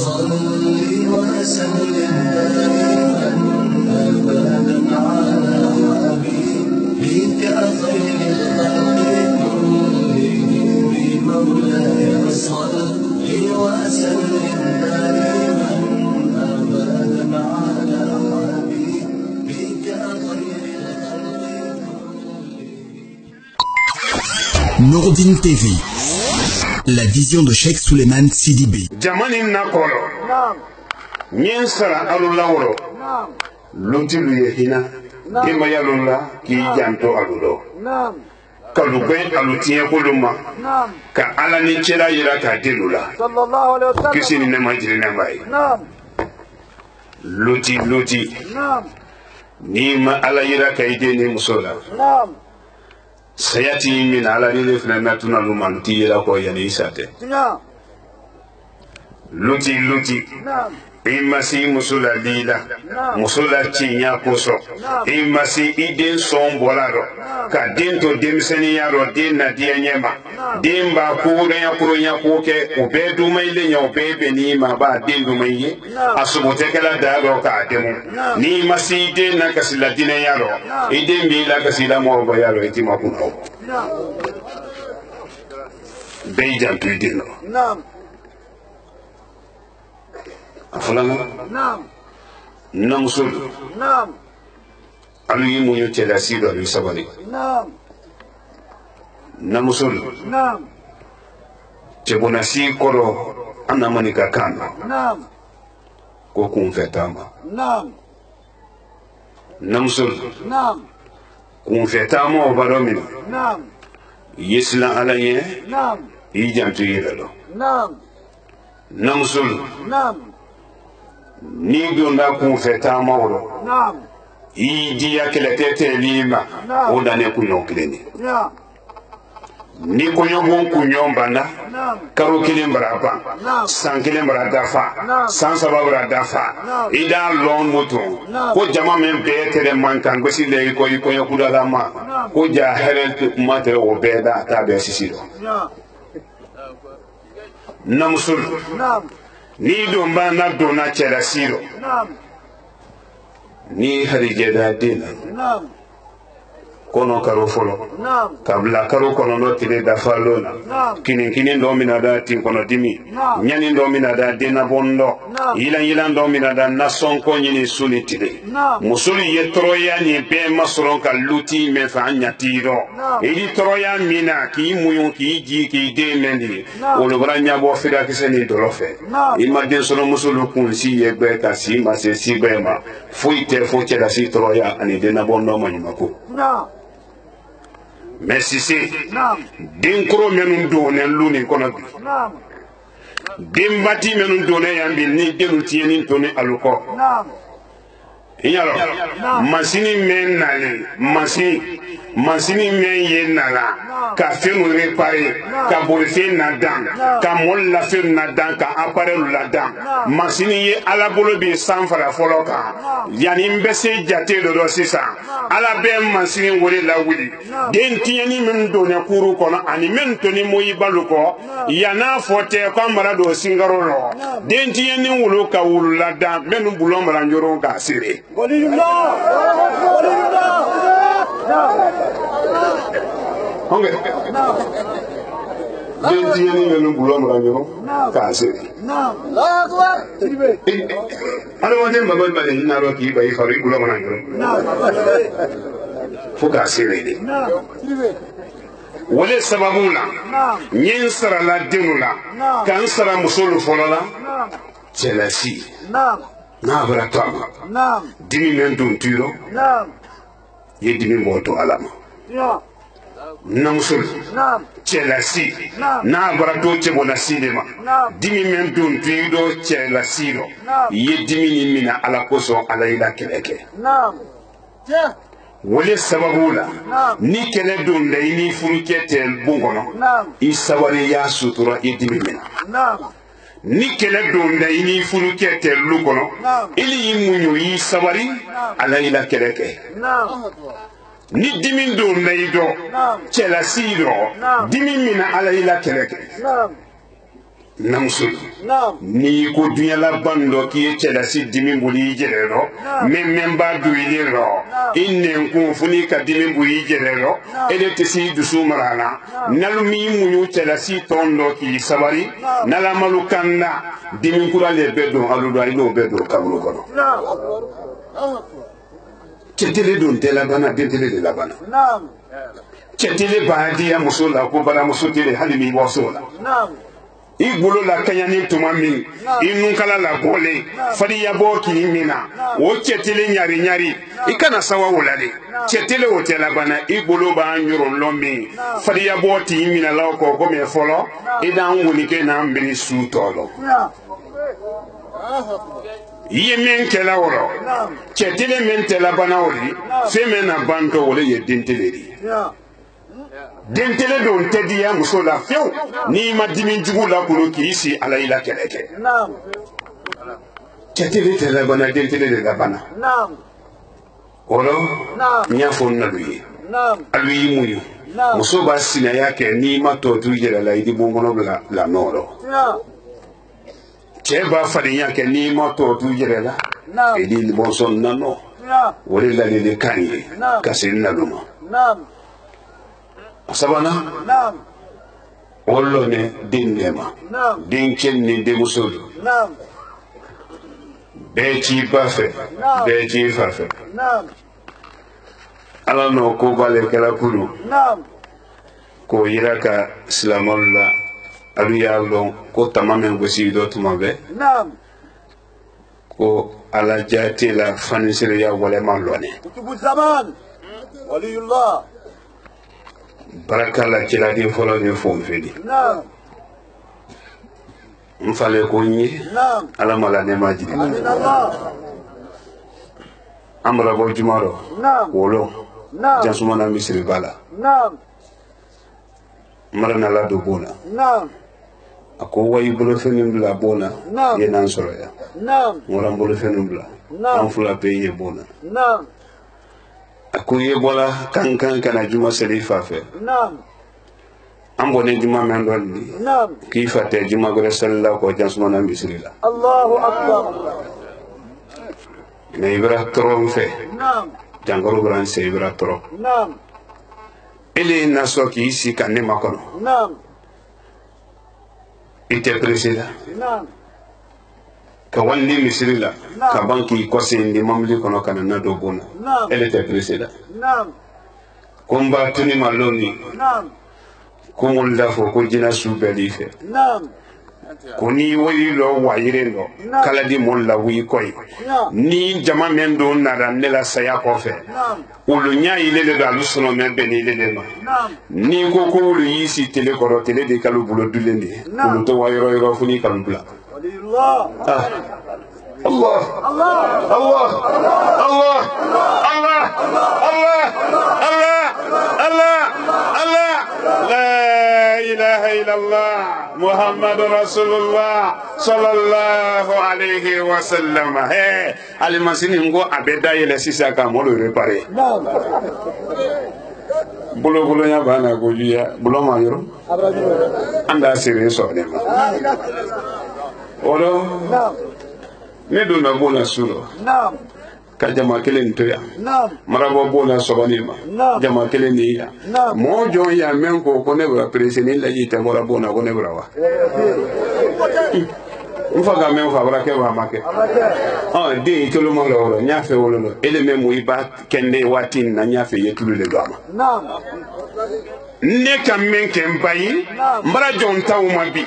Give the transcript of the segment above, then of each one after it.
صل وسلم دائما أبدا على حبيبك خير الخلق كلهم مولاي صل وسلم دائما أبدا على حبيبك خير الخلق Nourdine TV, la vision de Cheikh Souleymane Sidibé. Jamani nakolo. Nyen sara alulawro. Luntilu yehina. Ima yalula ki janto alulo. Kalugwe alutiye kuluma. Ka ala ni chela yira ka dilula. Kisi ni nema jiri nembai. Luti. Ni ma ala yira ka ide ni musola. Sayati min ala ni lefna natuna lumanti yira ko yani isate. Luti. Imasi musula lila. Musula chinya koso. Imasi iden son bolado. Ka dento demseni yaro den na dia nyema. Demba kure ya kurunya kuke. Ubedu maile nya ubebe ni ma ba dendu maye. Asubutekela daro ka demu. Ni masi den na kasila dine yaro. Iden bila kasila morbo yaro itima kuno. Bejan tuidino. Afalana? Namusul. Alu yi munyo chela sido alu sabali. Namusul. Chebonasi koro anamanika kano. Ko kumfetama. Namusul. Kumfetama obaromino. Yesla alaye. Ijantu yiralo. Namusul. Ni dunda kun feta mawro idi yakele tete lima odane kunyo kileni ni kunyo bon kunyo bana karo kilim baraba san kilim barada fa san sababra dafa ida lon moto ko jama men be tere mankan gosi le ko yakudala ma ko ja herel mate o beda ta be sisiro namsul ni domba na dona chela siro ni harijeda dina kono karo folo kabla karo kono no tire da falona kini ndo mina da tin kono dimi nyani ndo mina da dina bondo yilan ndo mina da nason ko nyini suni tire musuli yetroya ni be masron ka luti me fa nyatiro ili troya mina ki muyun ki ji ki de mendi o lo branya bo fira kiseni dolofe imade sono musulu kunsi yegbe ka si ma se si be ma fuite fuite da si troya ani dina bondo manyimako Merci c'est Dinkro menun donen luni kono bi Dimbati menun donen yambi ni denu tieni toni aluko Inyalo masini men nale masini men yenala ka fenu repare ka bolfe na dan ka mol la fe na dan ka appareil la dan masini ye ala bolo bi sanfara foloka yani mbese jate do sisa ala be masini wore la wuli den tieni men do ne kuru kono ani men toni moyi baluko yana fote ko mara do singarolo den tieni wulu ka wulu la dan men bulo mara njoro ka sire Honge. Denti yeni menu bulo mranjo ka sire. Ano wonde mabal bale na ro ki bai fari bulo mranjo. Fuka sire de. Wale sababula. Nyen sara la denula. Kan sara musulu folola. Celasi. Na bratama. Dimi men dun tiro. Ye dimi moto alama. Namusul Celasi na barato chebona sinema dimi men dun tiro Celasi ro ye dimi ni mina ala koso ala ila keleke wale sababula ni kele dun le ni furukete bungono isawari ya sutura ye dimi mina ni kele don da ini furu kete lukono ili yimunyo yi sabari ala ila keleke ni dimin don da ido chela sido dimin mina ala ila keleke namsul ni ko dunya la bando ki cela si dimi mbuli jerero men ba duilero inne ko funi ka dimi mbuli jerero ele tesi du sumarana nalumi munyu cela si tondo ki sabari nala malukanda dimi kurale bedo aludo ino bedo kabru kono cetele don tela bana detele de la bana cetele badia musola ko bara musotele halimi wasola Igolo la kanyani tumami inu kala la gole fadi yabo ki mina o chetele nyari nyari ikana sawa wolade chetele hotela bana igolo ba nyoro lombi fadi yabo ti mina la ko ko me folo idan woni ke na mbiri su tolo yemen kela woro chetele men tela bana wori femena banto wole ye dinteleri dentele don tediya muso la fiu ni ma dimi jugu la kuno kisi ala ila keleke chetele tele bana dentele de la bana oro nya fon na lui alui muyu muso ba sina yake ni ma to tujela la idi bongono la noro cheba fadi yake ni ma to tujela idi bonson nano wori la de kanye kasin na luma sabana wollo ne dindema din kenni de musul be ci bafe be ci fafe ala no ko bale kala kulu ko yiraka islamolla alu yalon ko tamamen gosi do tumabe ko ala jati la fanisire ya wala malone kutubu zaman waliyullah barakala kila di folo ni fo mfedi mfale ko nyi ala mala ne majidi amra bo jumaro wolo jasumana misri bala marana la do bona ako wayi bolo fenim la bona ye nan solo ya wala bolo fenim la am fula peye bona ako ye bola kankan kana juma selifa fe ambo ne juma men dolli ki fate juma gore sallallahu ko jansuma na bisrila Allahu akbar ne ibra trom fe jangoro gran se ibra trom ele naso ki isi kanne makono ite presida ka walli misrila ka banki ko sindi mamli kono kana na do bona ele te presida komba tuni maloni kumul dafo ko jina subeli fe koni wayi lo wayire no kala di mon la wi koy ni jama men do nara nela saya ko fe ulu nya ile le dalu sono men beni le ma ni ko ko ulu yisi tele ko tele de kalu bulo dulendi ulu to wayro yro funi kalu bula Allah Allah Allah Allah Allah Allah Allah Allah Allah Allah la ilaha illallah Muhammad Rasulullah sallallahu alayhi wa sallam he alimasini ngo abeda yele sisa ka mo lo réparer bulo bulo nya bana ko juya bulo ma yoro anda sire so ne ma oro ne do na bona sulo ka jama kelen to ya marabo bona sobani ma jama kelen ni ya mo jo ya men ko ne bra preseni la yita mo bona ko ne bra wa mfaga men fa bra ke wa make de to lo mo lo nya fe wolo lo ele men mu iba kende watin na nya fe yetulu le gama ne ka men ken bayi mbara jonta umabi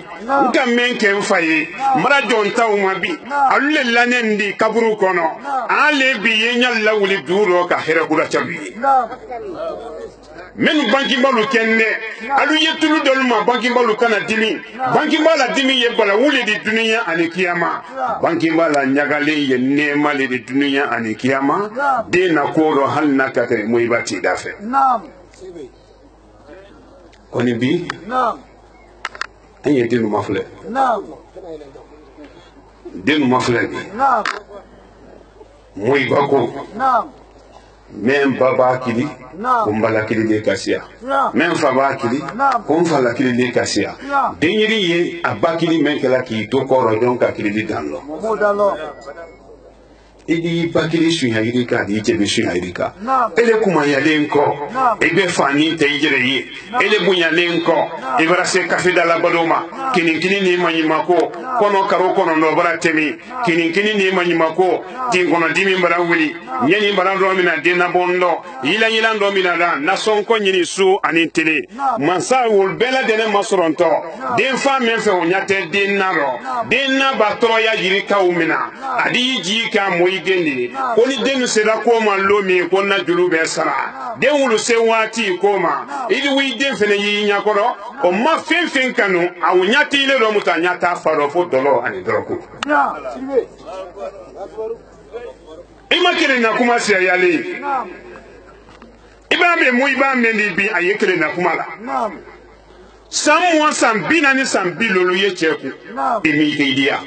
nka men ken fayi mbara jonta umabi alulle lanendi kaburu kono ale bi yenya lawuli duro ka hera kula chabi menu banki balu kenne alu yetulu dolma banki balu kana dimi banki bala dimi ye bala wuli di dunia ani kiyama banki bala nyagale ye nema le di dunia ani kiyama de na koro hal nakate muibati dafe koni bi anye dinu mafle dinu mafle bi muy bako men baba kili kumbala kili de kasia men faba kili kumfala kili de kasia denyiri ye abakili men kala ki to koro don ka kili di danlo idi bakili sunya irika di jebe sunya irika ele kuma yalenko ebe fani te ijere yi ele bunya lenko ibara se kafida la badoma kini ni manyimako kono karo kono no bara temi kini ni manyimako tin kono dimi bara wuli nyeni bara ndo mina dena bondo yila ndo mina da na sonko nyini su ani tele mansa wol bela dene masronto den fa men fe onyate den naro den na batoro ya yirika umina adi ji ka moyigende oni den se da ko ma lomi ko na julu be sara den wulu se wati ko ma idi wi den fe ne yi nyakoro o ma fen kanu awunyati ile do muta nyata faro fo dolo ani droko imakere na kuma se yale ibame mu ibame ni bi ayekere na kuma la samwa sambina ni sambilolo ye cheku imi keidia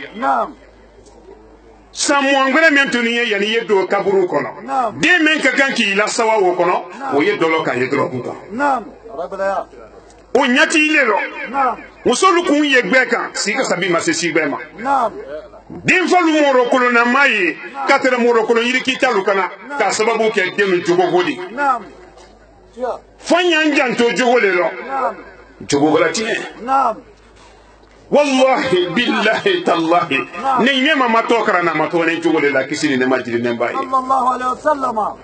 samwa ngere mentuni ye yani ye do kaburu kono de men ka kanki la sawa wo kono o ye dolo ka ye dolo ko o nyati ile lo musolu kun ye gbeka sika sabi ma se sigbema din falu moro kolo na maye katera moro kolo yiri kitalu kana ka sababu ke denu jogo godi fanya njanto jogo le lo jogo galati wallahi billahi tallahi ne nyema matokara na matone jogo le la kisini ne majiri ne mbaye sallallahu alaihi wasallam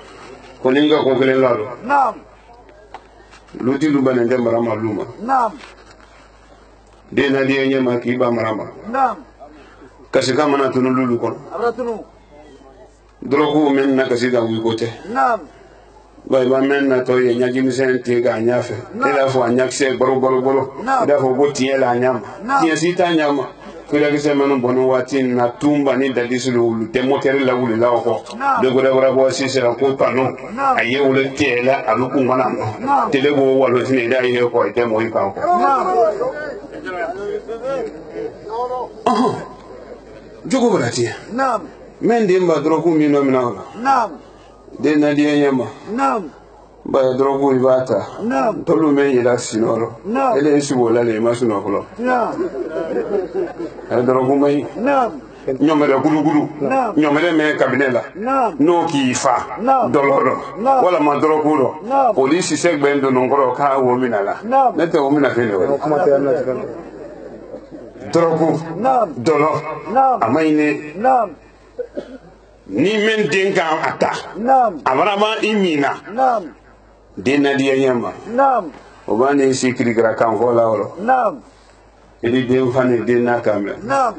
ko ninga ko gele lalo ludi lubana ndem marama luma de na de nyema ki ba marama kasi kama na tunu lulu kono aratunu drogo men na kasi da wi kote bay ba men na to ye nyaji mi sen te ga nyafe te da fo nyak se boro da fo go tie la nyama tie sita nyama ko da kise manu bonu wati na tumba ni da disulu lu te motere la wuli la ko de go da wora bo si se ko pano aye wule tie la aluku ngana no te le go walo tini da ye ko te mo ipa ko jogo barati naam men de mba drogu mi no mina naam de na de nyama naam ba drogu ibata naam tolu men yida sinoro ele sibo la le masuno ko naam drogu mai naam nyomere gulu nyomere me kabinela no ki fa doloro wala ma drogu ro police segbe ndo ngoro ka wo minala nete wo mina fele wo drogu dolo amaine ni men denga ata abarama imina dena dia nyama obane sikri gra kan vola oro eli de fane dena kamera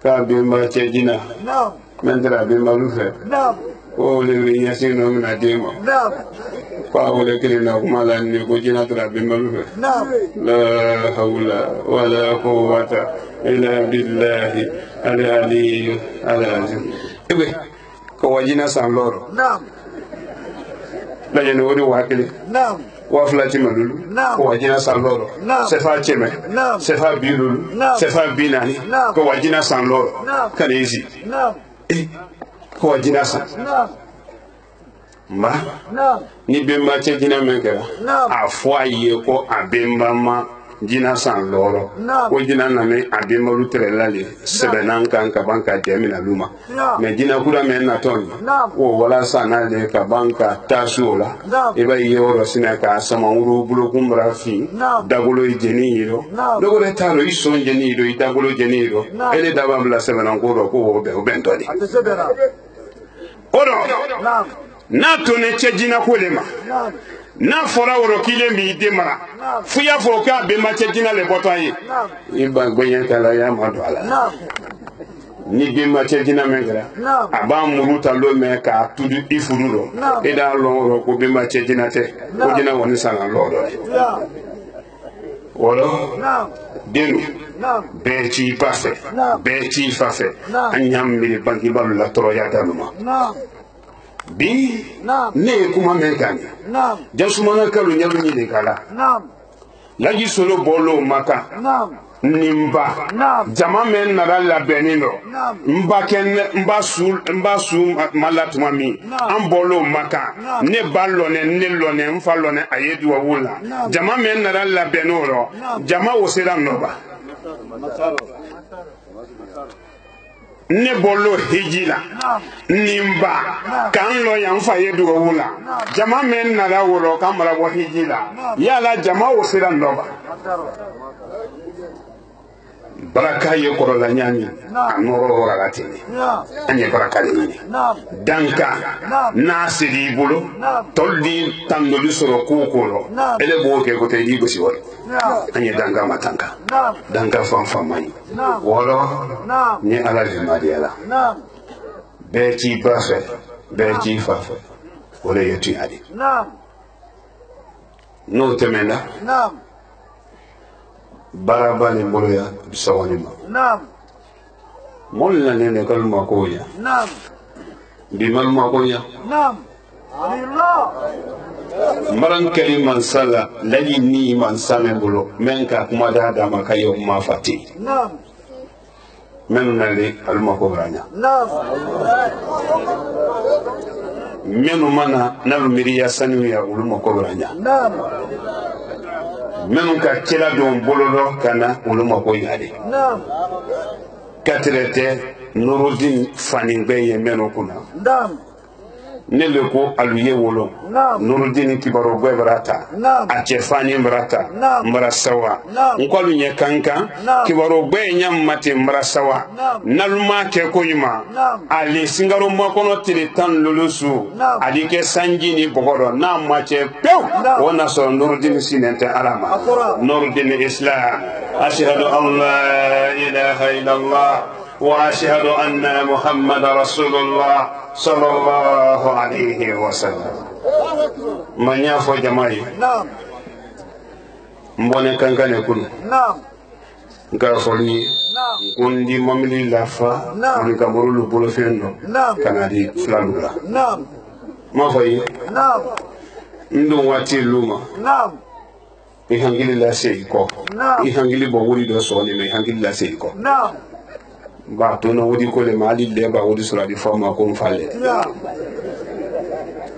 ka be ma chejina mendra be malufe o le winya sino na demo pa wala kirina kumala ni ko jina tra be malufe la hawla wala quwwata illa billahi al-ali al-azim ebe ko wajina san loro la yene wori wakili wa flati malulu ko wajina san loro sefa cheme sefa bilulu sefa binani ko wajina san loro kanezi ko wajina san ma ni bemba che jina menkera afwa ye ko abemba ma jina san loro ko jina na me abemba lutre lale sebenan kan ka banka jamina luma me jina kura men na ton wo wala sana le ka banka tasula e ba yoro sina ka sama uru bulo kumbra fi dagolo jeni yiro dogo le talo ison jeni yiro itagolo jeni yiro ele dabam la sebenan ko ro ko be bentoni oro na to ne chejina kolema na fora woro kile mi demara fuya fo ka be ma chejina le botoyi iba gboyen kala ya madwala ni be ma chejina mengra aba muruta lo me ka tudu ifururo e da lo ro ko be ma chejina te ko jina woni sala lo do woro denu be ci passe be ci fafe anyam mi banki balu la troya daluma bi ne kuma mekani jasumana kalu nyalu ni kala laji solo bolo maka nimba jama men nara labɛnnen dɔ n ba su ma la tuma min an bɔl'o ma kan ne ba lɔnɛ ne lɔnɛ n fa lɔnɛ a ye duwawu la jama men nara labɛnnen rɔ jama o sera nɔ ba ne bɔl'o hiji la nin ba k'an lɔ yan fa ye duwawu la jama men nara wɔrɔ k'an mara bɔ hiji la yala jama o sera nɔ ba baraka ye kɔrɔla ɲami a nɔrɔ wara ten an ye baraka de ɲini danka n'a seri i bolo tɔl di tandoli sɔrɔ ko ko rɔ ele b'o kɛ ko tɛ i gosi wari an ye danka ma tanka danka fan fan man ɲi wɔɔrɔ ni ala limaniya la bɛɛ t'i ba fɛ bɛɛ t'i fa fɛ o de ye tunya de n'o tɛmɛna baraba ni bolo ya bisawani ma mol na ne kal ma ko ya bi mal ma ko ya maran kali man sala lagi ni man same bolo men ka kuma da da ma kayo ma fati men na le al ma ko ranya menu mana na miriya sanu ya ul ma ko ranya menu ka kila don bololo kana uluma ko yade katrete Nuruddin faningbe ye menu kuna ne le ko aluye wolo Nuruddin kibaro gwe barata a chefani barata marasawa nkwalu nye kankan kibaro gwe nyam mate marasawa naluma ke koyima ali singaro makono tele tan lulusu ali ke sanji ni bogoro na mache pew wona so Nuruddin sinente alama Nuruddin islam ashhadu an la ilaha illallah وأشهد أن محمد رسول الله صلى الله عليه وسلم من يفو جماعي mbone kankane kun nga foli kundi mamili lafa ni kamurulu bolo fendo kanadi flandura ma fayi ndo wati luma ihangili la seiko ihangili bo wuri do so ni ihangili la seiko ba to no wodi ko le mali le ba wodi sura di forma ko mfale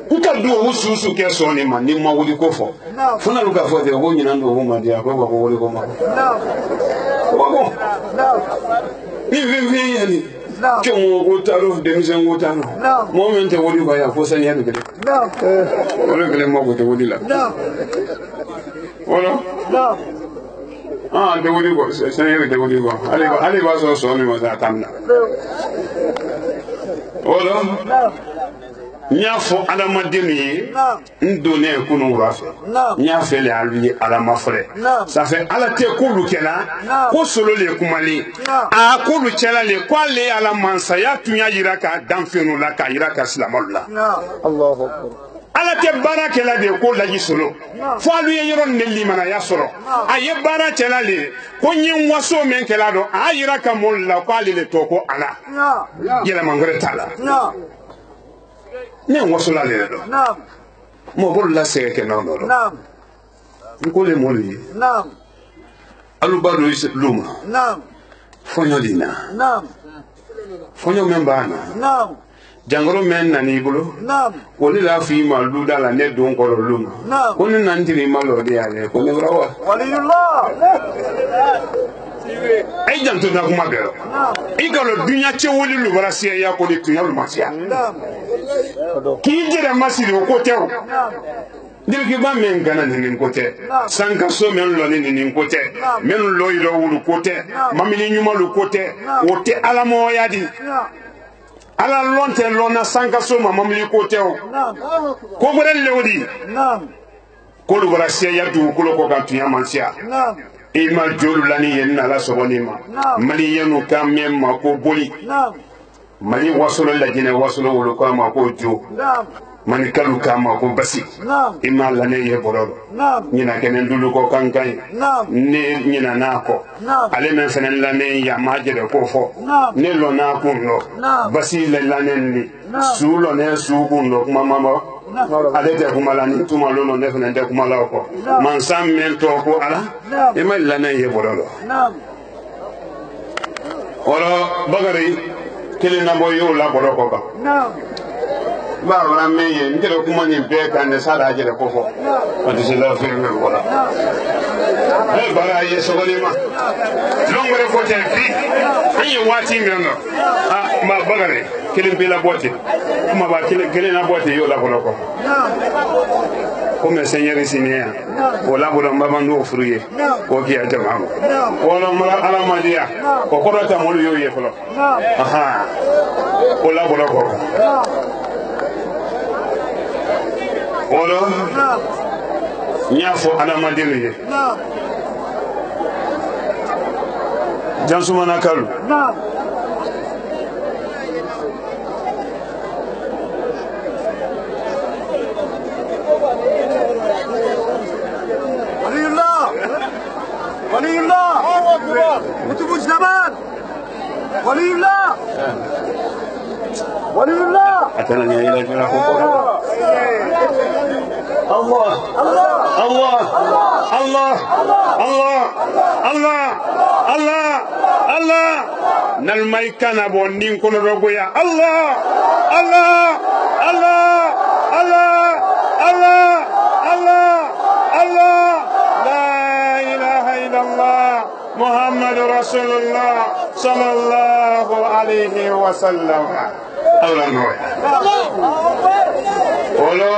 uka do wususu ke so ni ma ni ma wodi ko fo funa luka fo de wo nyina ndo wo ma dia ko ko wodi ko ma ko vi yani ke mo ko taro de mi sen ko tano momente wodi ba ya fo san ya de wala gele mo ko de wodi la wala de wodi ko sen de wodi ko ale ba so mi ma ta tamna wala nyafo alama deni ndone kunu rafa nyafe le alu alama fre ça fait ala te kulu kela ko solo le kumali a kulu kela le kwale ala mansa ya tunya yiraka danfenu la ka yiraka silamulla Allahu akbar ala te baraka la de ko laji solo fo alu ye yoron ne limana ya soro aye baraka la le ko nyin waso men kela do a yiraka mulla kwale le toko ala yela mangre tala ne wasula le do mo bol la se ke no no ko le moli alu bado is luma fonyo dina fonyo membana jangoro men nani bulo ko ni la fi ma luda la ne don ko luma ko ni nan tiri ma lo de ale ko ne rawa waliyullah ay janto na kuma bero igalo dunya che woli lu bara siya ya ko de tunya lu masia ki jere masiri ko tew dilki ba men gana nin ko te sanka so men lo nin ko te men lo ilo wulu ko te mamili nyuma lu ko te o te alamo yadi ala lonte lona sanka so mamili ko te ko gore lewdi ko lu bara siya ya du ko ko kan tunya mansia ima jolu lani yenna la soboni ma mali yenu kamem ma ko boli mali wasolo la jine wasolo wolo ko ma ko jo mani kalu kama ko basi ima lane ye bororo nyina kenen dulu ko kankai ne nyina nako ale men fenen lane ya majere ko fo ne lo na ko no basi le lane ni sulo ne su ko no mama ale te kuma lani tuma lono ne fenen te kuma la ko man sam men to ko ala ima lane ye bororo oro bagari kele na boy yo la boro ko ka ba wala meye ndere kuma ni be kan ne sada jere ko fo pati se la fi me wala e bara ye so golima longore ko te fi ayi wati mi no ma bagari kele be la bote kuma ba kele na bote yo la boro ko comme seigneur sinia wala bolo mbamando fruye ko ki ajama wala mala ala madia ko ko ta mo yo ye folo aha wala bolo ko wala nyafo ala madinu ye jansuma nakalu ولي الله كتب الزمان ولي الله ولي الله أتنى إلى جناح الله الله الله الله الله الله الله الله نلمي كان بوندين كن رغويا الله الله الله الله الله الله الله لا إله إلا الله محمد رسول الله صلى الله عليه وسلم الله نوي ولو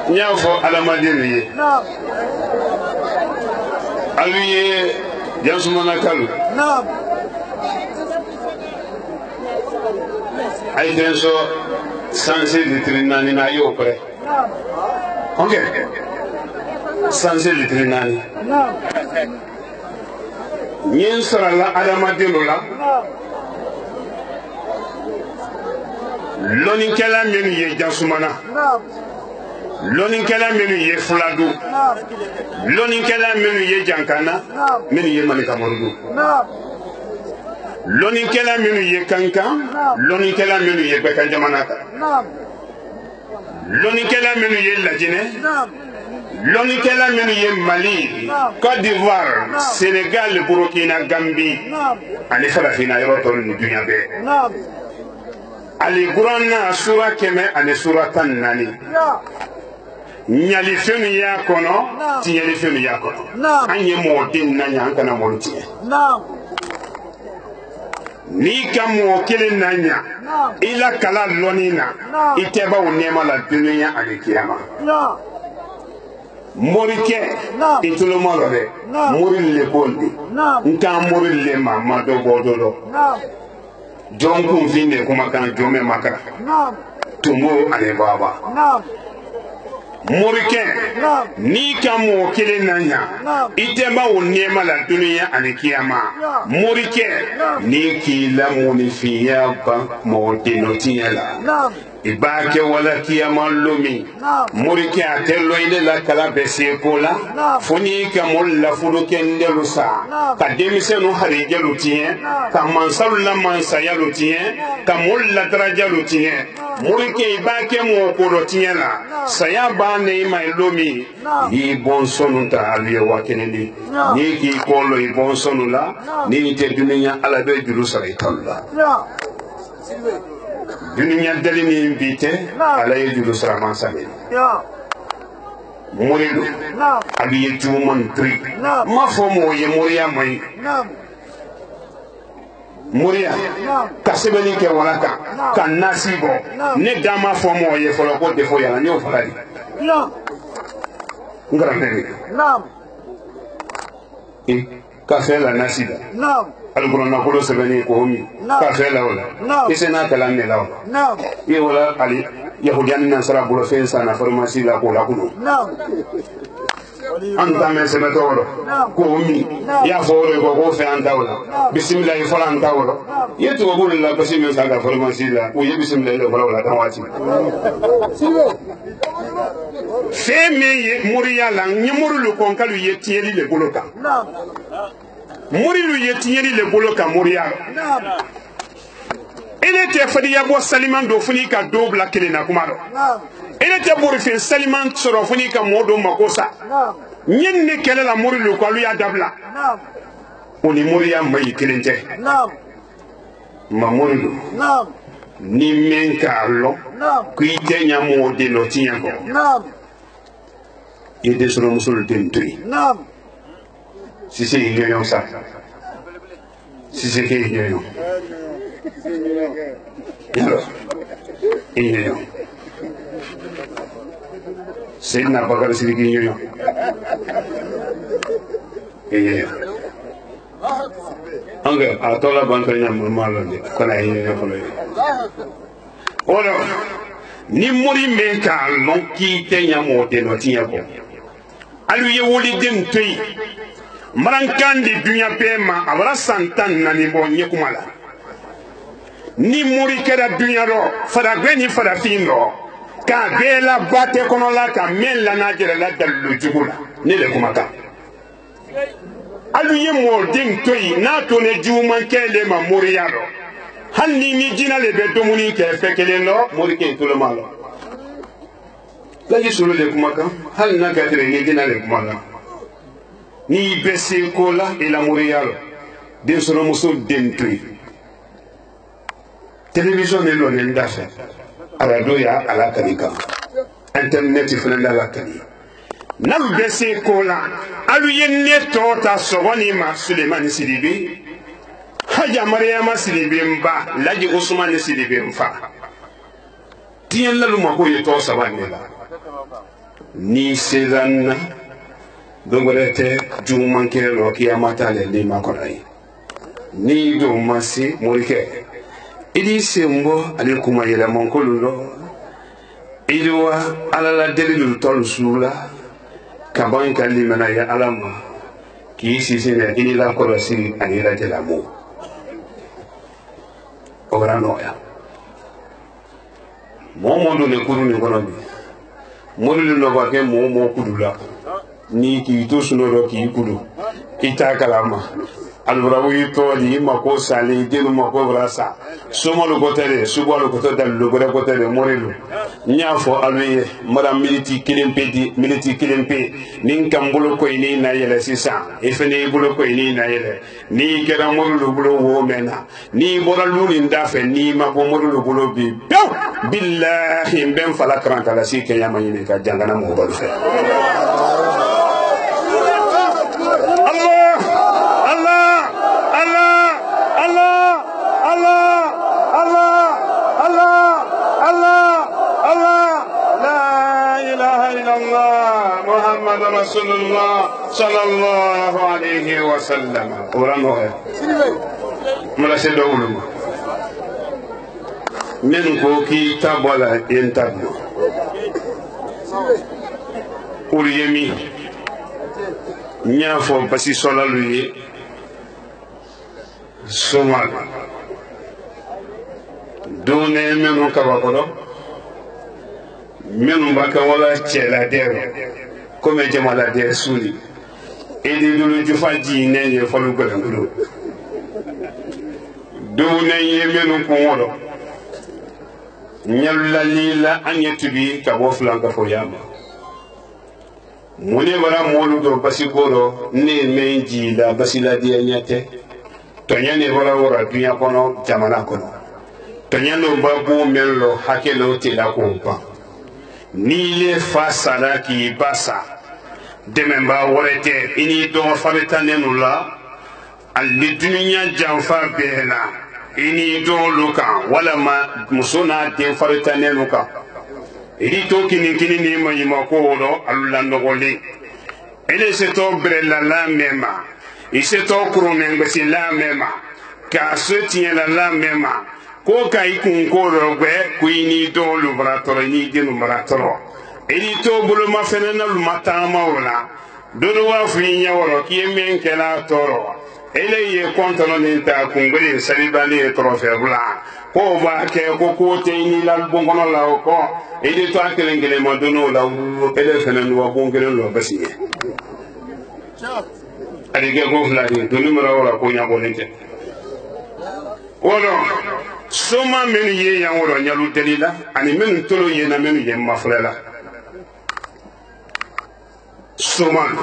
نيافو على مدينه علي جنسمنا كلو نعم اي تنسو سانسي دي تريناني نا يو بري اوكي سانسي دي تريناني نعم نين سرا لا على مدينه لا لونين كلام من يجنسمنا نعم لونين كلام من يفلادو نعم لونين كلام من يجانكانا من يمني كامردو نعم لونين كلام من يكانكان لونين كلام من يبكان جماناتا نعم لونين كلام من يلاجينه نعم لونين كلام من يمالي كوت ديفوار سينغال بوروكينا غامبي نعم اني فرافينا يروتون الدنيا بي نعم علي قرانا سورة كما أن سورة تناني نيالي فينو يا كونو تيالي فينو يا كونو أني موتين نانيا أنكنا مولتين نيكا موكيل نانيا إلا كلا لونينا إتبا ونيما لا دنيا على كياما morike itulo malore morille boldi nka morille mama do bodolo jonkun finde kuma kan jome makara tumo ale baba morike ni kamo kele nanya itema wonema la dunia ale kiyama morike ni kila munifiya ba modinotiela ibake wala kiyama lomi morike atelo ile la kala besekola foni ka molla furuke ndelusa ka demise no harije lutien ka mansalu la mansaya lutien ka molla daraja lutien morike ibake mo ko lutien la saya bane mai lomi yi bonsonu ta aliye wakeneni ni ki kolo yi bonsonu la ni te dunya ala be juru sare talla dunia dalini invite ala yejulu saraman sami muridu abi yejuman tri ma fomo ye muria mai muria kasebeli ke walaka kan nasibo ne dama fomo ye folo ko defo ya ni o fakadi ngara nene kafela nasida alquran nakolo sebeni ko mi kafela wala isena kalanne law ye wala ali yahudian nan sara bulo fe sana pharmacie la ko la kuno anta me semeto wala ko mi ya foro ko fe anta wala bismillah fala anta wala yeto ko bulo la ko simi sanga pharmacie la ko ye bismillah wala tawati fe me ye muriya la nyimuru lu konkalu ye tieli le boloka murilu ye tieli le boloka muriya ele te fadiya bo saliman do funi ka dobla kelena kumaro ele te borife saliman soro funi ka modo makosa nyenne kelela murilu ko lu ya dabla oni muriya mai kelente mamuru ni men karlo kuite nyamo de lotian ko yede soro musul dentri si c'est union ça si c'est que union alors union c'est na bakar si union union anga atola banka nyam malonde kona union ko lay ora ni muri men ka lonki te nyamo de lotian ko alu ye woli den toy marankandi dunya pema abara santan nani bo nyekumala ni muri kera dunya ro fara gweni fara findo ka bela bate kono la ka men la na jere la dalu jugula ni le kumaka alu ye mo den toy na to ne juma kele ma muri yaro hanni ni jina le be domuni ke fekele no muri ke to le malo la yisulu le kumaka hal na ka tere ni jina le kumaka ni bese kola ila muriyalo de sono muso dentri television ne lo ne ndafa radio ya ala kanika internet ifana la kani na bese kola alu yenne tota sogoni ma Suleiman Sidibe haja Mariama Sidibe mba laji Usman Sidibe mfa tien la luma ko yeto sabanela ni sezanna dongorete juman kero kiyamata le ni makorai ni do masi morike idi sembo ali kuma yela monkolulo idwa ala la delilu tol sula kaban kali mana ya alama ki sisi ne ini la korosi ani la delamu orano ya momondo ne kuru ni konobi modulu no ba ke momo kudula ni ki to sunoro ki kudu ita kalama albrawi to ni mako sali dinu mako brasa somo lo gotere subo lo gotere lo gore gotere morelu nyafo alwe madam militi kilimpe nin kambulo ko ni na yele sisa efene bulo ko ni na yele ni kera morulu bulo wo mena ni boralu ni ndafe ni mabo morulu bulo bi billahi mbem fala kranta la sike yama yine ka jangana mo balu fe محمد رسول الله صلى الله عليه وسلم ورانو ملا سيدولو من كوكي تابولا ينتابو وريمي نيافو بسي صلالوي سومال دوني منو كباكولو منو باكا ولا تشيلا ديرو comme jamala de suli et de le jufaji ne folu ko dangulo do ne yemenu ko wodo nyalla lila anyatubi ka bo flanka fo yama mune wala molu do basigoro ne menji la basila de nyate to nyane wala wora dunya kono jamana kono to nyano babu mello hakelo te la ko pa ni le fasala ki basa dememba worete ini do fabeta nenula al dunya janfa bela ini do luka wala ma musona de fabeta nenuka ini to kini ni mayima ko do alulando gole ele se to brella la mema ise to kurone ngasi la mema ka se tien la mema ko kai kun ko rogwe ku ini do lubrator ni de lubrator ini to bulu ma fenena lu matama wala dodo wa finya wala ki men kala toro ele ye kontono ni ta kungoli salibali trofe bula ko ba ke ko te ni la bongono la ko ele to akelengele mo dono la ele fenena wa bongele lo basiye ali ge go fla ni dono mara wala ko nya bolente wono soma men ye ya wala nyalu delila ani men tolo ye na men ye maflela soman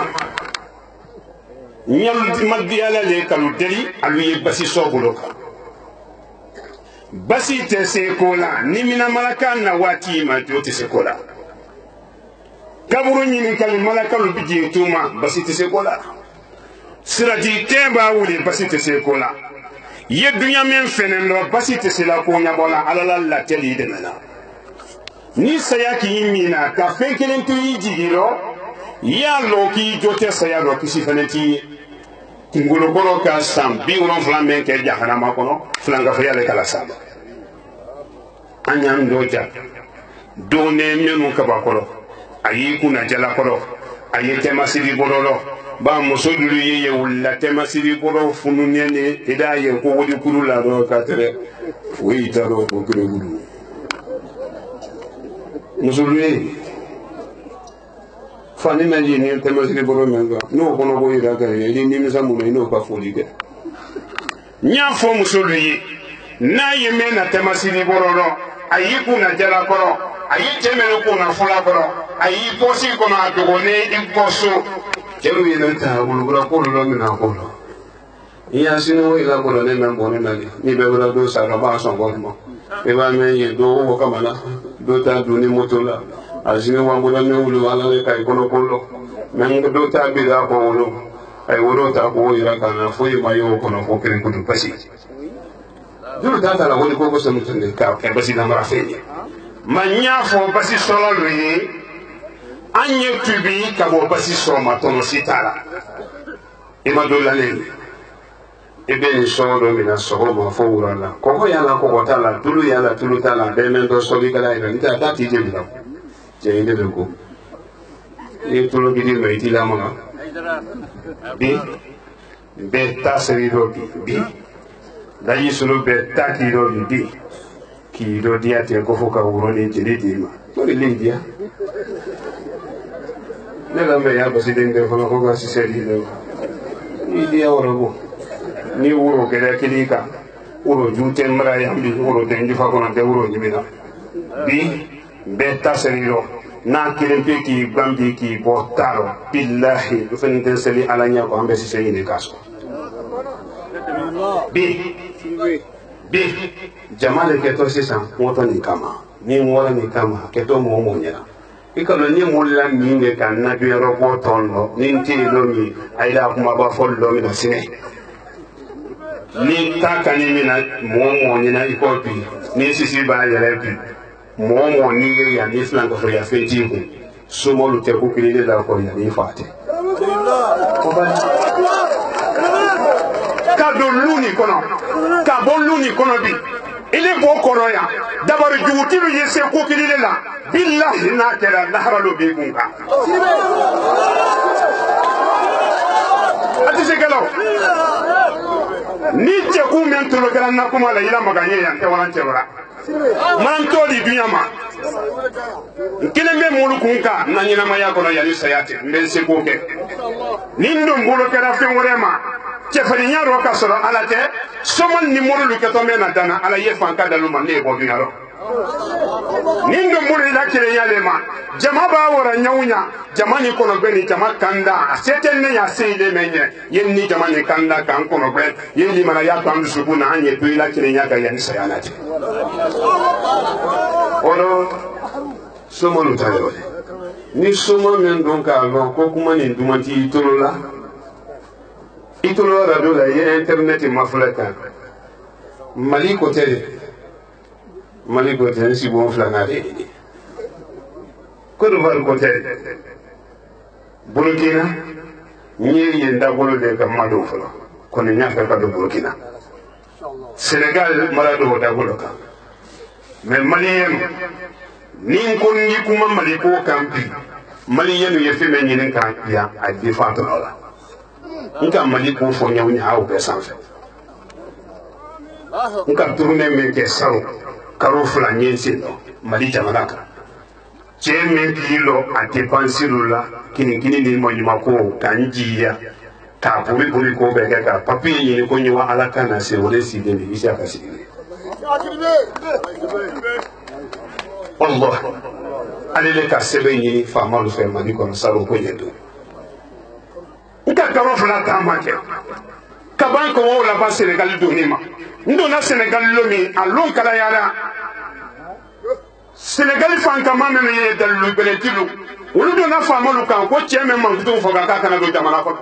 nyal madiala le kalu deli alu ye basi soboloka basi te se kola ni mina malaka na wati ma to te se kola kaburu nyini kali malaka lu biji tuma basi te se kola sirati temba wuli basi te se kola ye dunya men fenen lo basi te se la ko nya bola alala la teli de mena ni saya ki mina ka fenkelen to yijiro ya lo ki jote saya lo kisi feneti ngolo boro ka sam bi wono flamen ke jahana ma kono flanga fa yale kala sam anyam doja done menu ka ba kolo ayi kuna jala kolo ayi tema sidi bororo ba musodulu ye wulla tema sidi boro funu nene ida ye ko wodi kulu la do ka tere wi taro ko kure gudu musodulu fani na yi ni tema sidi boro menga no kono ko ira ga ye ni mi samu no ka foli de nya fo musodulu ye na ye mena tema sidi bororo ayi kuna jala kolo ayi temelo kuna fula kolo ayi posi kono adogone imposo kelu yele ta bulugura ko lo mina ko lo iya sinu ila ko lo ne men bone na ni be wala do sa ba so ko mo e ba men ye do wo kamala do ta do ni moto la azini wa ngula me wulu wala le kai kono ko lo men do ta bi da ko wulu ay wuro ta ko ira kana fo yi mayo kono ko kire ko do pasi do ta ta la woni ko ko so mutende ka e basi na mara fenye manya fo basi solo lo yi anye tubi kabo basi soma tono sitala ima dolane ebe solo mina soho fo urala koko yana koko tala tulu yana tulu tala demendo soli kala ina nita dati je bila je inde beko e tulu gidi meiti la manga bi beta serido bi dayi sulu beta kido bi kido dia te ko foka uroni je di ma to le dia nela me ya basi denge fana ko ga siseli de ni dia woro ni wuro kede kilika wuro juten mara yambi wuro denji fa ko na de wuro nyimina bi beta seriro na kilempe ki bambi ki botaro billahi do fente seli alanya ko ambe siseli ni kaso bi jamale ke to sisa moto ni kama ni wala ni kama ke to mo nyera ikalo ni mulla minge kan na bi robo tondo ni ti do mi ayda kuma ba fol do mi na sine ni ta kan ni na mo ni na ikopi ni sisi ba yele bi mo ni ya ni flango fo ya feti ko so mo lu te ko kili de da ko ya ni fate ka do luni kono ka bon luni kono bi ile bo kono ya dabar juutilu yese ko kili de la billahi na kera nahralu bi kunga ati se galo ni te ku men to lo kala na kuma la ila maganye ya te wan te wala man to di dunya ma kile me mulu kunka na nyina ma ya kono ya ni sayate mbe se ko ke ni ndo mbolo kera fe worema che farinya ro ka soro ala te somon ni mulu ke to me na dana ala ye fanka dalu ma ne bo dunya ro nindo muri la kire yale ma jama ba wora nyawnya jama ni kono beni jama kanda seten ne ya seide menye yen ni jama ni kanda kan kono be yen ni mana ya kan subu na anye to la kire nya ga yan sayanati oro somo lu tayo ni somo men don ka lo ko kuma ni dumanti itolola radio la ye internet maflaka maliko tele maliko ten si bon flanade ko do var ko ten Burkina ni yenda bolo de ka mado folo ko ni nyaaka ka do Burkina Senegal marado da bolo ka mais malien ni ko ni kuma maliko kampi malien ye fe men ni kan ya a di fato la nka maliko fo nyawnya hawo be sanfe nka tourner me ke sawo karo fula nyensi no mali jamana ka cheme kilo atepansiru la kini ni mo nyima ko kanjiya ka puri ko be ka papi ni ko nyiwa alaka na se wole side ni isa ka side Allah alele ka sebe ni fa malu fe mali ko saro ko yendo nka karo fula tamake ka ban ko wala ba Senegal do ni ma ndona Sénégal lomi alon kala yala Sénégal fanka mame me dalu beletilu olu dona famalu kan ko tieme mangutu foga ka kana do jamana ko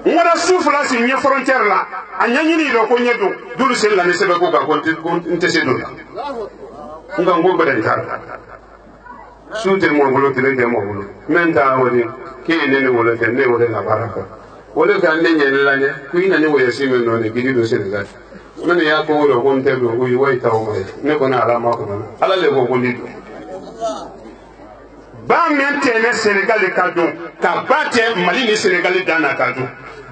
ngara soufla si nye frontière la anyanyini do ko nyedo dulu sel la ne sebe ko ka ko ntese do nga ngo beden tar suute mo bolo tele de mo bolo menta woni ke ne ne wala te ne wala la baraka wala ka ne nye la ne ku ina ne wala sime no ne gidi do Sénégal men ya ko wala ko nte do uyi way taw ma ne ko na ala ma ko ala le ko lido ba mentene Sénégal kado ka bate Mali ni Sénégal dana kado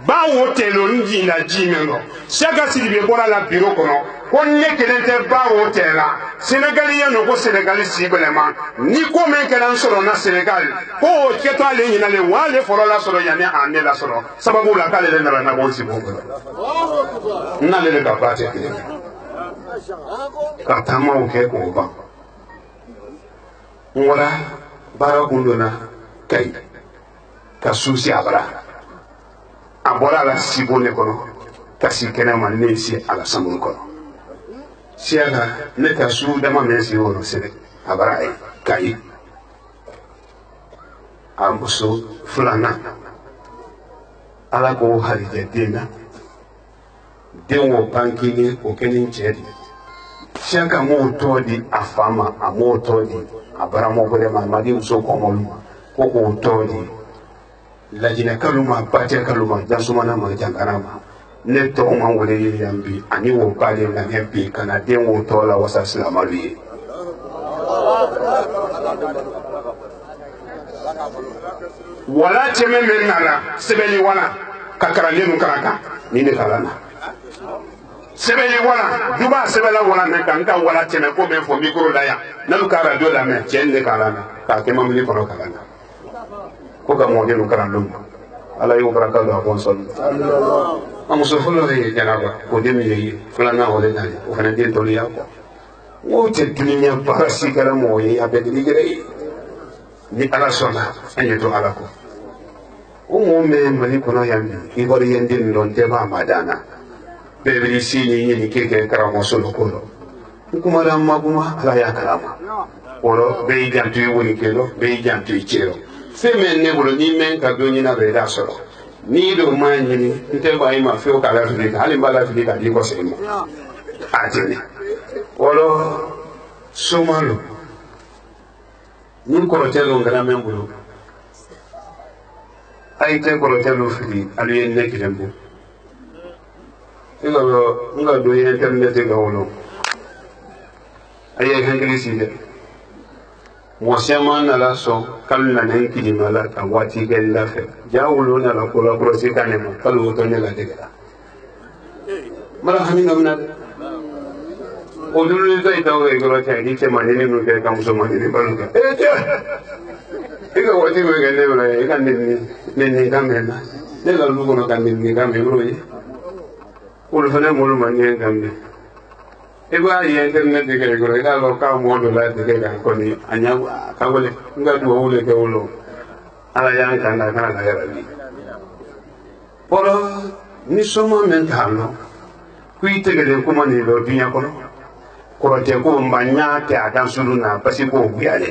ba hotelo njina jimeno chaque sidibe bora la bureau kono ko ne kelente ba hotela Sénégal ya no ko Sénégal sibelema ni ko men kelan soro na Sénégal ko keto ale nyina le wale foro la soro ya ne ane la soro sababu la kale le na bon sibo na le ka bate ka tamo ke ko ba ngora bara kundona kai ka susi abara abora la sibone kono ka sikena manne si ala samun kono siaga ne ka su dama mesi wono sene abara ai kai ambuso fulana ala ko harije dena denwo bankini o kenin chedi siaga mo todi afama amo todi abara mo bole ma madi uso komolu ko todi lajina kaluma batia kaluma jasumana ma jangarama ne to ma wole yambi ani wo bale na hempi kana den wo tola wasa islamali wala teme men nala sebeli wala kakara lenu karaka ni ne kalana sebeli wala duba sebela wala ne kanga wala teme ko me fo micro la ya nalu kara do la me jenne kalana ka ke mamli ko kalana ko ga mo de no kara lum ala yo baraka do ko son amuso fulo de janaba ko de mi yi fulana wala dali o fana de to ya ko wo te dunya parasi kala mo yi abedi ligere ni ala sona anye to ala ko o mo me mali ko no yambi ibori yende ndon te ba madana bebri sini ni keke karamo solo ko kuma da maguma ala ya karama oro be jantu woni kelo be jantu chero femen ne bolo ni men ka do ni na be da solo ni do manyi ni nte ba ima fe o kala fi ka ali bala fi ka di ko se mo ajeni oro somalo ni ko telo ngara men bolo ay te ko telo fi ali en nek dembo nga do internet ga wolo ay hangrisi de mo sema na la so kalna nan ki mala ta wati gella fe jawulo na la ko la prosi kanema kalu to ne la de ga mala hamina mna o dulu zai dawo ga ro ta ni ce mani ne no ke kam so mani ne balu ga ega wati me ga ne bra e kan ne ga me na ne la lu ko no kan ne ga me bro yi o fana mo lu mani ga me eba ye internet de ke gro ega lo ka mo do la de ke ga ko ni anya ka wole nga du wole ke wolo ala ya kan na kana la ya bi poro ni soma mentalo kuite ke de kuma ni lo dunya kono ko te ko mbanya te adan sulu na basi ko buya le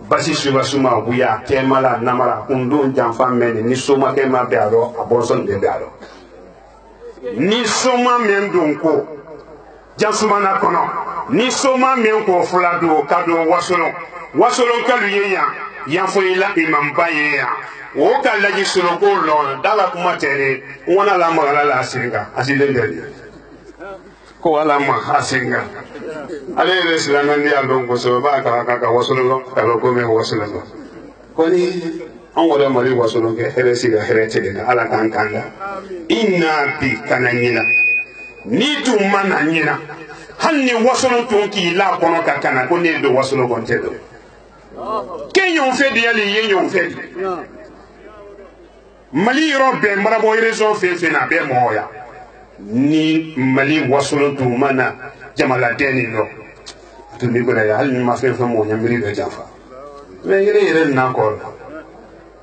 basi suma buya te mala na mala kundo jamfa men ni soma ke ma be aro abonson de be aro ni soma men don ko jansumana kono ni soma men ko fulado kado wasolo kalu yeya yanfoila imam baye ya o kalaji solo ko lo dala kuma tere wona la magala la singa asilendeli ko ala ma asinga ale resilana ni alon ko so ba ka wasolo ko me wasolo ko ni an wada mari wasolo ke heresi ga herete ga ala kan kanda inna bi kananyina ni tu mana nyina hanni wasolo tun ki la kono ka kana ko ne do wasolo kon tedo kenyon fe de yali yenyon fe mali robbe marabo reso fe na be moya ni mali wasolo tun mana jamala deni no to ni ko ya halni ma fe mo nyamiri be jafa me yere na ko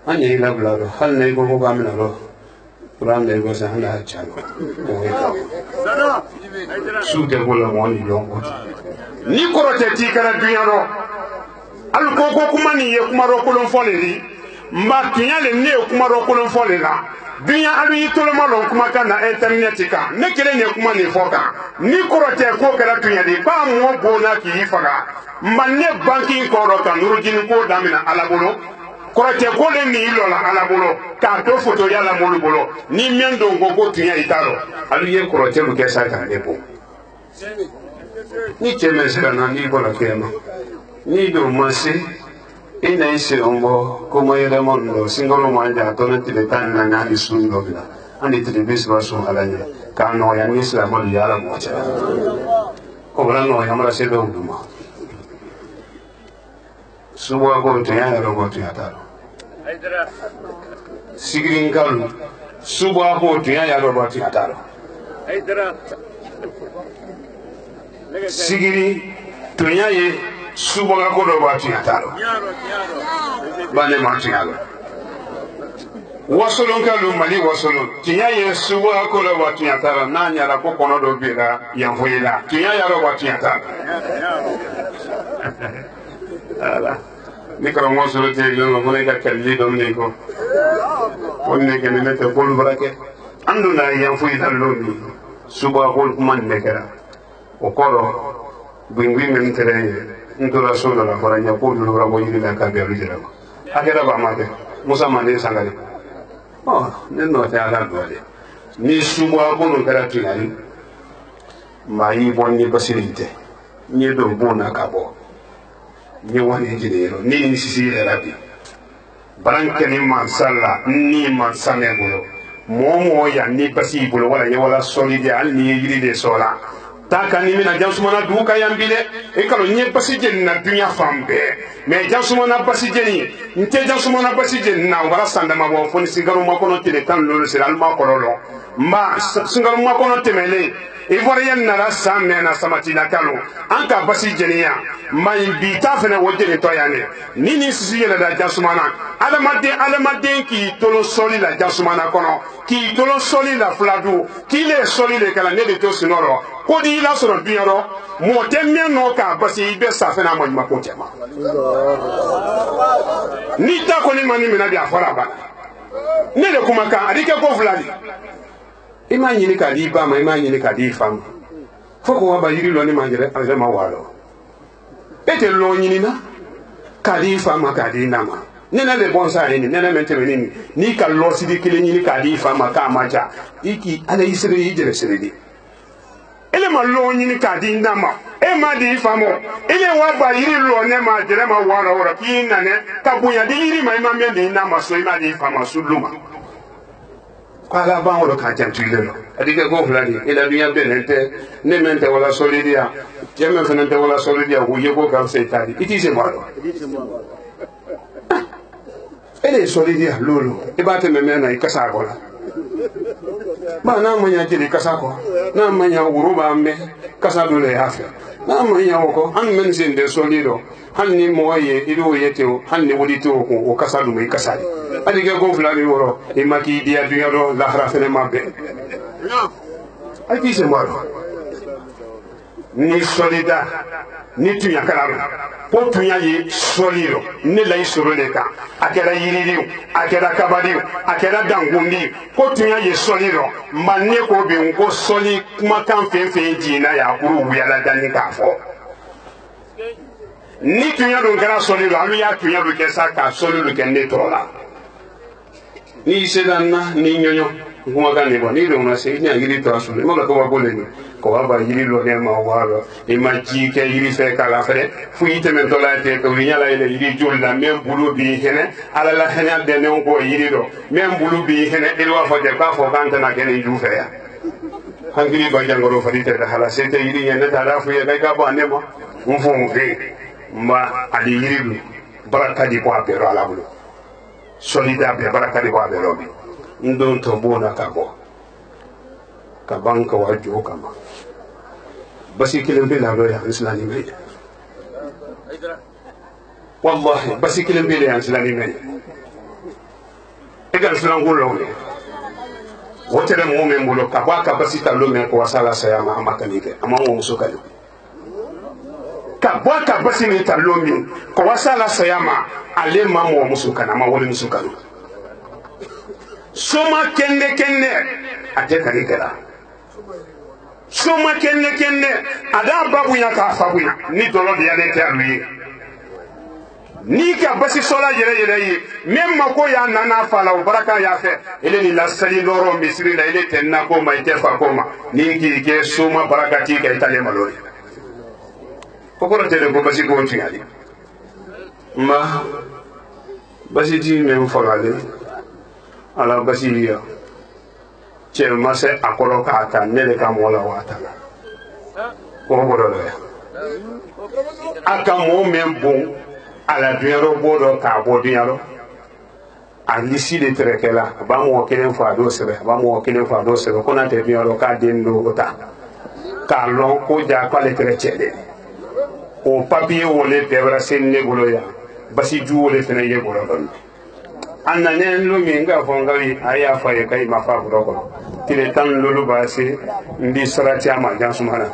anye la blaro halne ko ga mina ro Rande go sa hana chalo. Su de go la moni yongo. Ni korote ti kana dunya ro. Al ko kuma ni ye kuma ro kolon foleri. Mba tunya le ne kuma ro kolon folela. Dunya alu yitolo malo kuma kana internet ka. Ne kele ne kuma ni foka. Ni korote ko kala tunya di ba mo bona ki yifaga. Mba ne banking ko ro kan urujini ko damina alabolo. Korote ko le ni ilo la alabolo. Ka to photo ya la molu bolo. Ni mendo ngogo tunya italo. Alu ye korote lu kesa ka depo. Ni cheme sera na ni bola kema. Ni do masi ina ise ombo como yele mondo singolo manja to na tibetan na na isu lobila. Ani tede biswa so alanya. Ka no ya ni islam mo ya la mo cha. Ko bra no ya mara se do duma. Suwa ko to ya ro ko to ya talo. Sigirin kalu suwa ko to ya ro ko to ya talo. Sigiri tunya ye suba ko do ba tunya talo bane ma tunya lo wasolon kalu mali wasolon tunya ye suba ko do ba tunya talo na nya la ko kono do bira yan foyela tunya ya ro ba tunya talo ala ni ko mo solo te lo mo ne ka kalli do ne ko wonne ke ne te bol brake anduna yan foyela lo ni suba ko man ne kera o koro bingwi men tere ntola solo la fara nya ko dulu rabo yiri la ka be rujira ko akera ba mate musa mande sangale oh nendo ta ala dole ni suba ko no kara tunari mai bonni basilite ni do bona kabo ni wani jidero ni sisi rabi branke ni mansalla ni mansane bolo momo ya ni basi bolo wala ya wala solide al ni yiri de sola taka ni mina jansumana duka yambile e kalo nye pasije na dunya fambe me jansumana pasije ni nte jansumana pasije na wala sanda mabo foni singaru makono tele tan lolo sira alma kololo ma singaru makono temele e vore yan na samme na samati na kalo anka pasije ni ya mai bita fena wodele to yane nini sisi yela da jansumana alamade ki tolo soli la jansumana kono ki tolo soli la fladu ki le soli le kala ne de to sinoro kodi la soro biaro mo temme no ka basi be safena mo ma ko tema ni ta ko ni mani mina bi afara ba ne de kuma ka adike ko fulani imani ni ka di ba ma imani ni ka di fam foko wa ba yiri lo ni manjere anje ma walo ete lo nyini na ka di fam ka di nama nena le bonsa ni nena mentene ni ka lo sidi kile nyini ka di fam ka maja iki ala isere yijere seredi ele ma lo nyini ka di ndama e ma di famo ele wa ba yiri lo ne ma jere ma wara wara ki na ne ka bunya di yiri ma ima me di ndama so ima di fama suluma kwala ba woro ka jan tuile no adike go fulani ila dunya benente ne mente wala solidia jeme fenente wala solidia wo yego ka se tadi iti se malo ele solidia lolo e ba te me na ikasa gola ba na manya jeli kasako na manya uruba ambe kasado le afi na manya woko han men sinde solido han ni moye ido yeteo han ni wodito ko o kasado me kasali adi ke go fulani woro e maki dia dunya do la harafene mabbe ay ti se maro ni solida ni tunya kalaro po tunya yi solido ni la isoro le ka akera yiriru akera kabadiru akera dangundi po tunya yi solido manne ko be ngo soli kuma kan fenfe jina ya kuru wiyala dani ka fo ni tunya do ngara solido alu ya tunya do kesa ka solido ke ne tola ni sedanna ni nyonyo kuma kan ne bo ni do na se ni yiri to asu mo la ko wa bole ni ko wa ba yiri lo ne ma wa ro e ma ji ke yiri fe kala fere fu yite men to la te ko ni ala ile yiri jol la men bulu bi hene ala la hene de ne ko yiri do men bulu bi hene e wa fo de ba fo kan ta na ke ni ju fe ya hangiri ba jangoro fa dite da hala se te yiri ne ta da fu ye ga bo ne mo mfu mfe mba ali yiri du baraka di ko apero ala bulu solida be baraka di ko apero bi ndon to bona ka bo ka banka wa jo kama basi kilen be la do ya islami me wallahi basi kilen be la islami me e ga islam ko lo wotere mo men bolo ka ba ka basita lo men ko wasala sayama amakanike amamo musukali ka ba ka basini ta lo men ko wasala sayama ale mamo musukana ma woni musukana soma kende ate kanikela soma kende ada babu ya ka fabuya ni dolo de yale te aluye ni ka basi sola yere yi même ko ya nana fala o baraka ya fe ele ni la sali loro misri la ele tenna ko ma ite fa ko ma ni ki ke soma baraka ti ka itale malori ko ko tele ko basi ko ntiali ma basi di même fogale ala basi ya che ma se akolo ka ta nele ka mola wata ko bodo ya aka mo même bon ala dunyaro bodo ka bo dunyaro alisi de trekela ba mo kelen fa do sebe ko na te dunyaro ka dendo ota ka lon ko ja ka le trechede o papier wole debra sen ne bolo ya basi ju wole fene ye bolo don anna ne lo mi nga fo ngawi aya fa ye kai ma fa bolo ko tile tan lolu basi ndi sarati ama jan sumana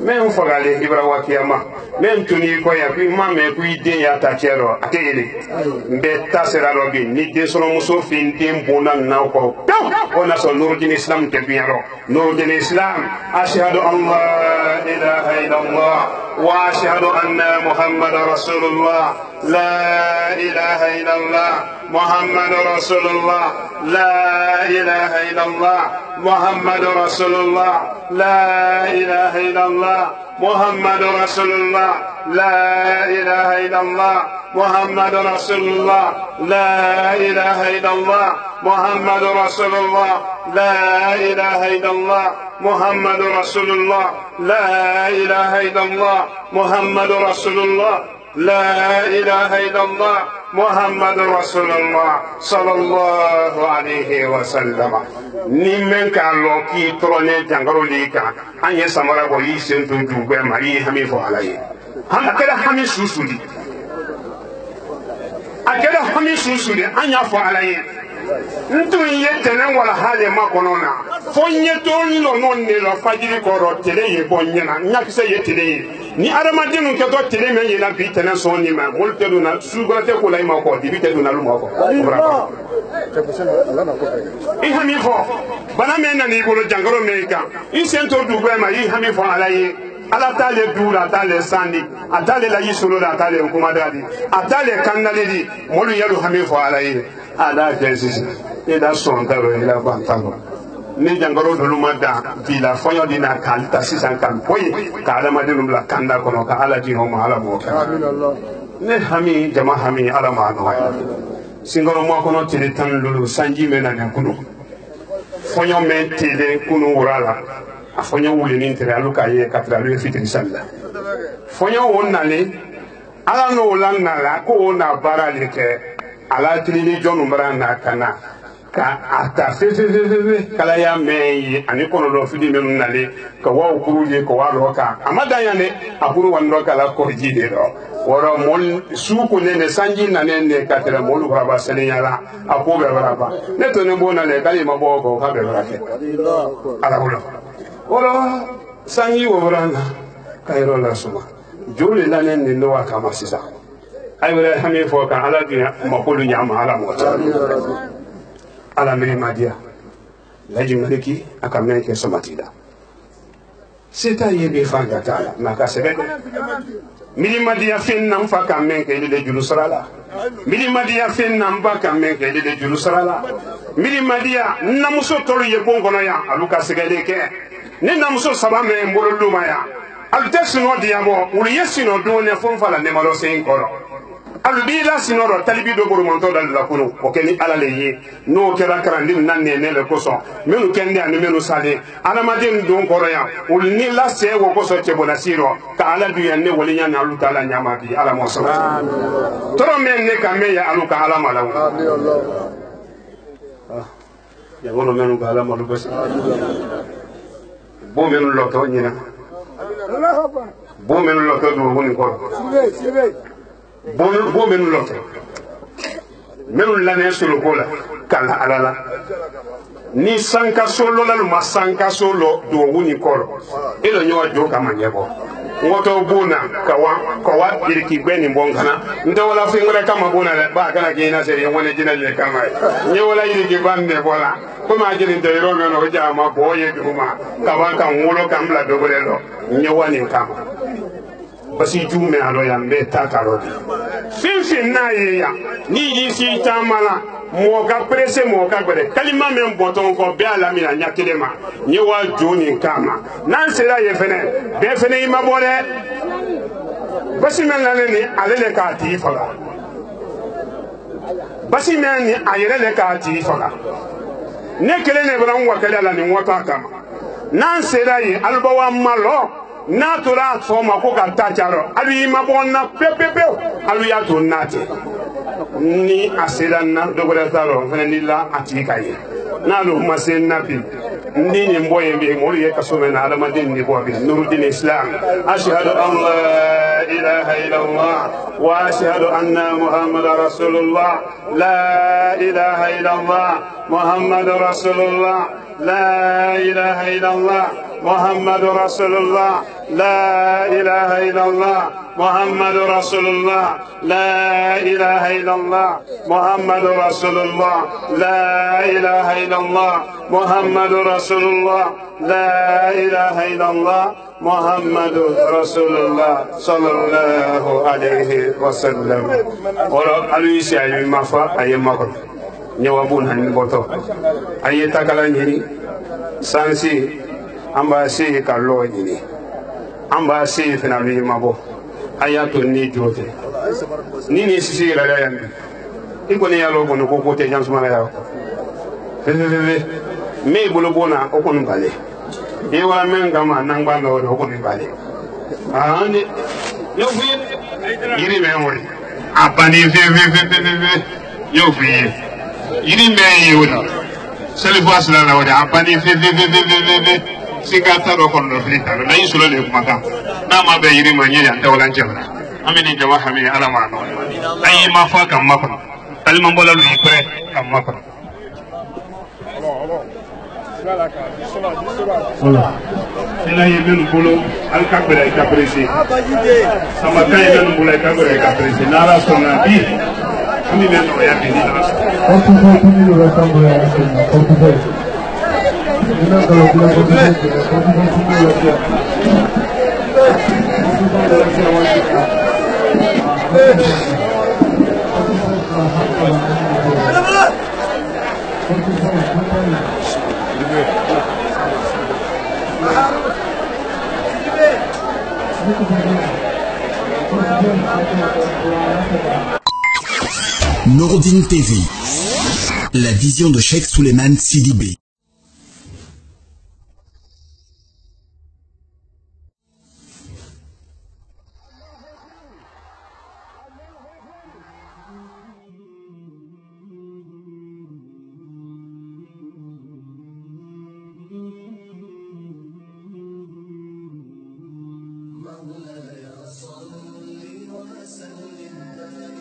men fogale ibra wakiyama men tuni ko ya bi ma me ku ide ya ta chero akele mbe tasera robi ni de sono muso fin dem bonan na ko ona so nurudin islam te biaro nurudin islam ashhadu an la ilaha illallah wa ashhadu anna muhammadar rasulullah la ilaha illallah muhammadur rasulullah la ilaha illallah muhammadur rasulullah la ilaha illallah محمد رسول الله لا إله إلا الله محمد رسول الله لا إله إلا الله محمد رسول الله لا إله إلا الله محمد رسول الله لا إله إلا الله محمد رسول الله لا إله إلا الله محمد رسول الله صلى الله عليه وسلم نيمن كالو كي تروني جانغرو ليكا اني سامرا بو يسنتو دوغه ماري همي فو علي هم كده همي سوسودي اكده همي سوسودي انيا فو علي ntu yetene wala hale makonona fonye to no non ne lo fajiri ko tele ye bonyena nyakise yetele ni aramadinu ke to tele men yela bitena so ni ma molte do na sugrate ko lay ma ko dibite do na lu ma ko i hami fo bana men na ni bolo jangaro meka i sento du gwe ma i hami fo alaye ala tale dura tale sandi atale la yisolo da tale kuma dadi atale kannale di molu yalu hami fo alaye ala Jesus ida son taro ila bantalo ni jangaro do lumada bila fonyo dina kalta sisan kan poyi ka ala madinum la kanda kono ka ala di homa ala mo amin allah ne hami jama hami ala ma no singoro mo kono tele tan lulu sanji mena na kunu fonyo men tele kunu urala fonyo wuli ni tere aluka ye katra lu fitri salla fonyo wonnale ala no lanna ko na barale ke ala tili jonu marana kana ka ata fe kala ya me ani kono do fidi men nale ka wa kuruje ko wa roka amada ya ne akuru wan roka la ko jide do woro mol suku ne sanji na ne katera molu baba sene yala akobe baba ne to ne bona le kali mabo ko ka be barake ala wala woro sanji wo brana kayro la suma jole la ne no wa kama sisa ay wala hami fo kan ala dunya makulu nyama ala mota ala miri madia laji maliki akamne ke somatida seta yebe fanga tala maka sebe miri madia fen nam fa kamen ke de julu sarala miri madia fen nam ba kamen ke de julu sarala miri madia namuso tolu ye bongono ya aluka segede ke ne namuso sabame mbolo luma ya altesino diamo uli yesino do ne fonfala ne malo sen koro albila sinoro talibi do buru monto dal la kuno o keni ala le ye no kera karandin nan ne le koso menu kende an menu sale ala madin don koroya ul ni la se wo koso che bonasiro ka ala du yanne woli nya na luta la nyama bi ala mo so toro men ne ka me ya alu ka ala mala ya woro menu ka ala malu basi bo menu lo to nyina bo menu lo to do woni ko bo menu lote menu la ne sulu kola kala alala ni sanka solo la ma sanka solo do wuni koro ilo nyowa jo kama nyebo ngoto buna kawa iriki beni mbongana ndo wala fingure kama buna ba kana kina se yone jina le kama nyola iriki bande bola kuma jini ndo rono no jama boye duma kawa kan wulo kamla dogolelo nyowa ni kama basi jume alo ya mbeta karodi fin na ya ni yisi tamala mo ka presse mo ka gbere kalima men boton ko be ala mi anya kelema ni wa joni kama nan sera ye fene be fene ima bore basi men la ni alele ka ti fala basi men ni ayele ka ti fala ne kele ne bran wa kele ala ni wota kama nan sera ye albawa malo natura foma ko ka ta jaro alu ima bonna pepepe alu ya to nate ni asidanna dogora taro fenilla atikaye nalu masen nabi ndini mboye mbi mori ye kasomena alamadin ni bobi nuruddin islam ashhadu an la ilaha illallah wa ashhadu anna muhammadar rasulullah la ilaha illallah muhammadur rasulullah la ilaha illallah muhammadur rasulullah la ilaha illallah muhammadur rasulullah la ilaha illallah muhammadur rasulullah la ilaha illallah muhammadur rasulullah la ilaha illallah muhammadur rasulullah sallallahu alayhi wa sallam ora aluisi ayi mafa ayi makon nyawa bun han boto ayi takala nyini sansi amba si kallo nyini amba si finalu mabo ayato ni jote ni sisi la yandi iko ni yalo bono ko te jansuma la yaw me bolo bona o kon bale e wala men gama nangba no o kon bale ande yo fi yiri me wori apani fe yo fi yiri me yona sele voice la wori apani fe sikata ro kon no flita na yisulo le kumaka na ma be yiri ma nyeri anta wala njema amini jama hami ala ma no ayi ma fa kam makon kalma mbola lu pre kam makon ila yeben bolo al kabere ka presi sama kay ben bolo ka kabere ka presi nara sona bi ami ben no ya bi nara Nourdine TV, la vision de Cheikh Souleymane Sidibé. مولاي صل وسلم